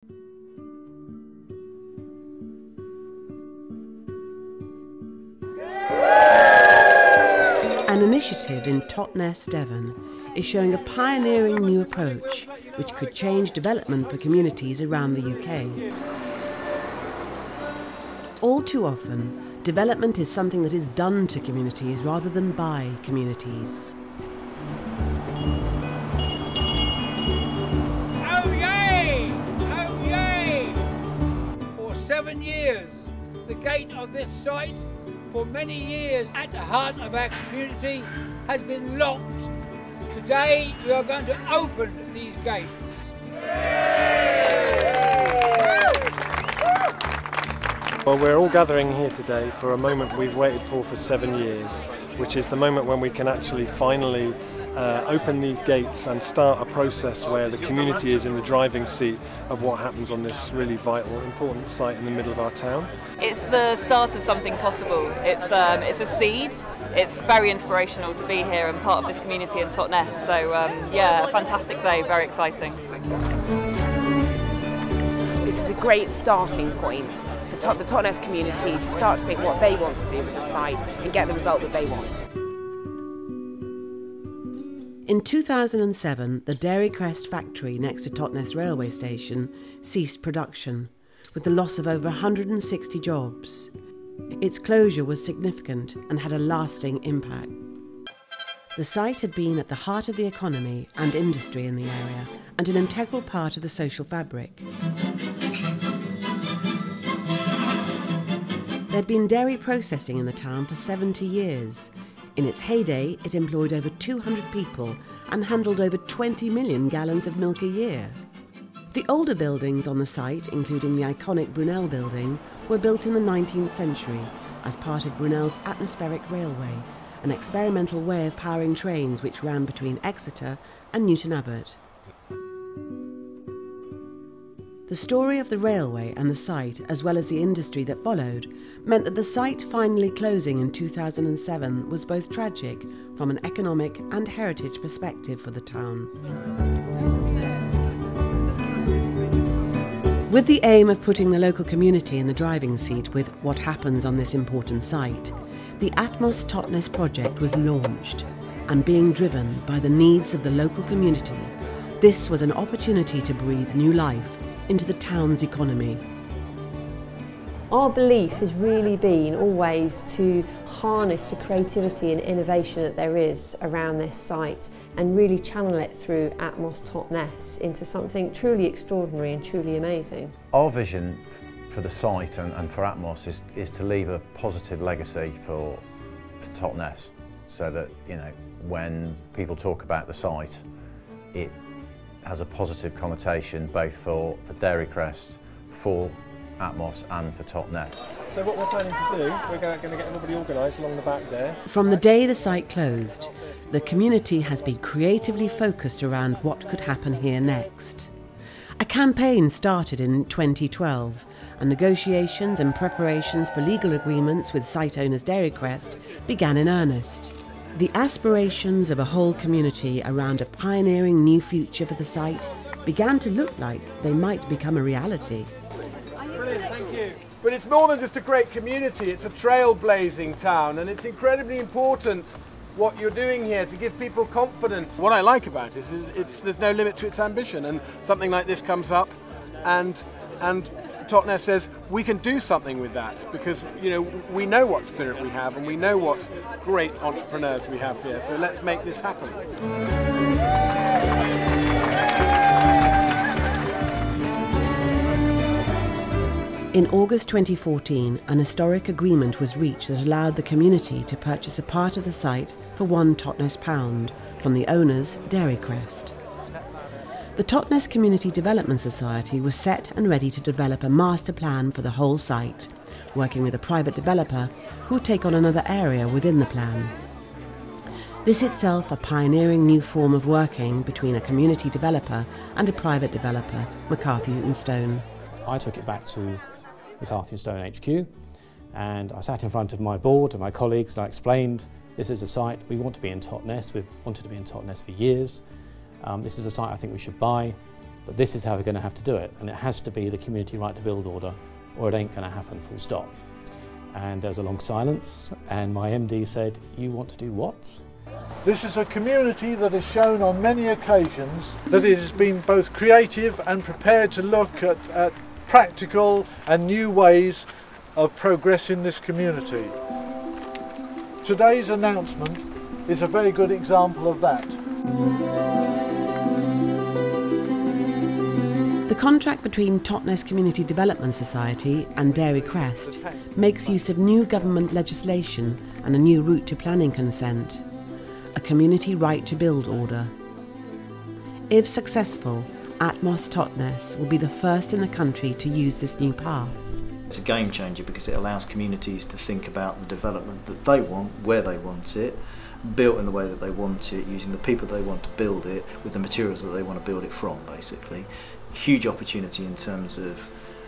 An initiative in Totnes, Devon, is showing a pioneering new approach which could change development for communities around the UK. All too often, development is something that is done to communities rather than by communities. Oh yay! Oh yay! For 7 years, the gate of this site, for many years at the heart of our community, has been locked. Today we are going to open these gates. Well, we're all gathering here today for a moment we've waited for 7 years, which is the moment when we can actually finally open these gates and start a process where the community is in the driving seat of what happens on this really vital, important site in the middle of our town. It's the start of something possible. It's a seed. It's very inspirational to be here and part of this community in Totnes. So yeah, a fantastic day, very exciting. This is a great starting point for the Totnes community to start to think what they want to do with the site and get the result that they want. In 2007, the Dairy Crest factory next to Totnes railway station ceased production, with the loss of over 160 jobs. Its closure was significant and had a lasting impact. The site had been at the heart of the economy and industry in the area, and an integral part of the social fabric. There had been dairy processing in the town for 70 years. In its heyday, it employed over 200 people and handled over 20 million gallons of milk a year. The older buildings on the site, including the iconic Brunel building, were built in the 19th century as part of Brunel's atmospheric railway, an experimental way of powering trains which ran between Exeter and Newton Abbot. The story of the railway and the site, as well as the industry that followed, meant that the site finally closing in 2007 was both tragic from an economic and heritage perspective for the town. With the aim of putting the local community in the driving seat with what happens on this important site, the Atmos Totnes project was launched, and being driven by the needs of the local community, this was an opportunity to breathe new life into the town's economy. Our belief has really been always to harness the creativity and innovation that there is around this site and really channel it through Atmos Totnes into something truly extraordinary and truly amazing. Our vision for the site and for Atmos is to leave a positive legacy for Totnes, so that, you know, when people talk about the site, it has a positive connotation both for Dairy Crest, for Atmos and for Totnes. So what we're planning to do, we're going to get everybody organised along the back there. From the day the site closed, the community has been creatively focused around what could happen here next. A campaign started in 2012, and negotiations and preparations for legal agreements with site owners Dairy Crest began in earnest. The aspirations of a whole community around a pioneering new future for the site began to look like they might become a reality. Brilliant, thank you. But it's more than just a great community, it's a trailblazing town, and it's incredibly important what you're doing here to give people confidence. What I like about it is there's no limit to its ambition, and something like this comes up and Totnes says we can do something with that, because, you know, we know what spirit we have and we know what great entrepreneurs we have here, so let's make this happen. In August 2014, an historic agreement was reached that allowed the community to purchase a part of the site for £1 Totnes from the owners, Dairy Crest. The Totnes Community Development Society was set and ready to develop a master plan for the whole site, working with a private developer who would take on another area within the plan. This itself a pioneering new form of working between a community developer and a private developer, McCarthy and Stone. I took it back to McCarthy and Stone HQ, and I sat in front of my board and my colleagues and I explained, this is a site we want to be in Totnes, we've wanted to be in Totnes for years. This is a site I think we should buy. But this is how we're going to have to do it, and it has to be the community right to build order, or it ain't going to happen, full stop. And there was a long silence, and my MD said, "You want to do what?" This is a community that has shown on many occasions that it has been both creative and prepared to look at practical and new ways of progressing this community. Today's announcement is a very good example of that. The contract between Totnes Community Development Society and Dairy Crest makes use of new government legislation and a new route to planning consent, a community right to build order. If successful, Atmos Totnes will be the first in the country to use this new path. It's a game changer because it allows communities to think about the development that they want, where they want it, built in the way that they want it, using the people they want to build it, with the materials that they want to build it from, basically. Huge opportunity in terms of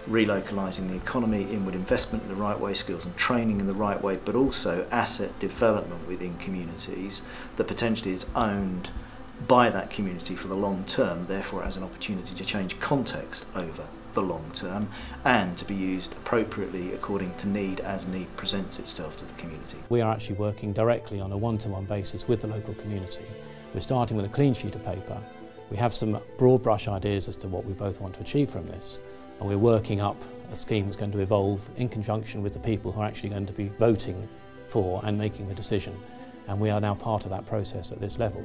relocalising the economy, inward investment in the right way, skills and training in the right way, but also asset development within communities that potentially is owned by that community for the long term, therefore has an opportunity to change context over the long term and to be used appropriately according to need as need presents itself to the community. We are actually working directly on a one-to-one basis with the local community. We're starting with a clean sheet of paper. We have some broad brush ideas as to what we both want to achieve from this, and we're working up a scheme that's going to evolve in conjunction with the people who are actually going to be voting for and making the decision, and we are now part of that process at this level.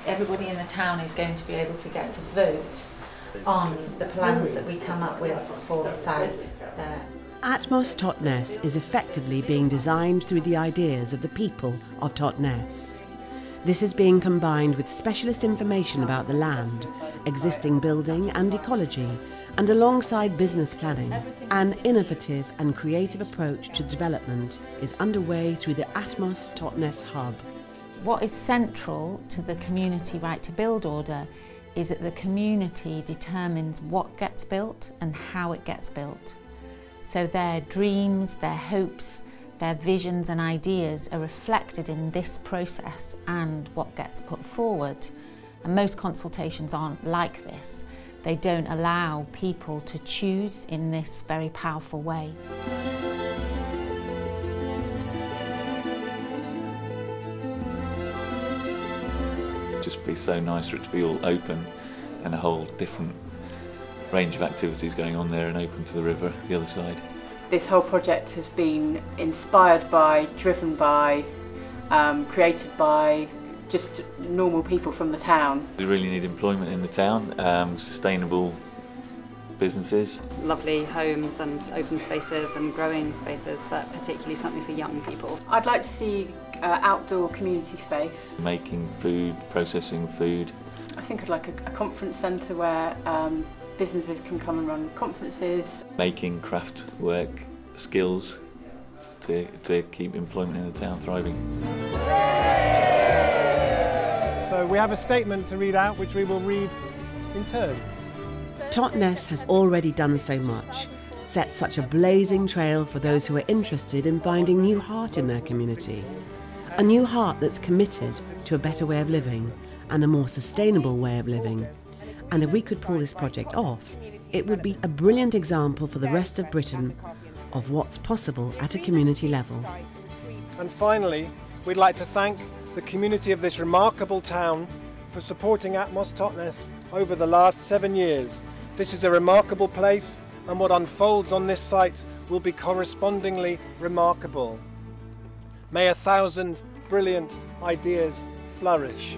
Everybody in the town is going to be able to get to vote on the plans that we come up with for the site there. Atmos Totnes is effectively being designed through the ideas of the people of Totnes. This is being combined with specialist information about the land, existing building and ecology, and alongside business planning. An innovative and creative approach to development is underway through the Atmos Totnes Hub. What is central to the community right to build order is that the community determines what gets built and how it gets built. So their dreams, their hopes, their visions and ideas are reflected in this process and what gets put forward. And most consultations aren't like this. They don't allow people to choose in this very powerful way. Just be so nice for it to be all open and a whole different range of activities going on there and open to the river the other side. This whole project has been inspired by, driven by, created by just normal people from the town. We really need employment in the town, sustainable businesses. Lovely homes and open spaces and growing spaces, but particularly something for young people. I'd like to see outdoor community space. Making food, processing food. I think I'd like a conference centre where businesses can come and run conferences. Making craft work skills to keep employment in the town thriving. So we have a statement to read out which we will read in turns. Totnes has already done so much, set such a blazing trail for those who are interested in finding new heart in their community. A new heart that's committed to a better way of living and a more sustainable way of living. And if we could pull this project off, it would be a brilliant example for the rest of Britain of what's possible at a community level. And finally, we'd like to thank the community of this remarkable town for supporting Atmos Totnes over the last 7 years. This is a remarkable place, and what unfolds on this site will be correspondingly remarkable. May 1,000 brilliant ideas flourish.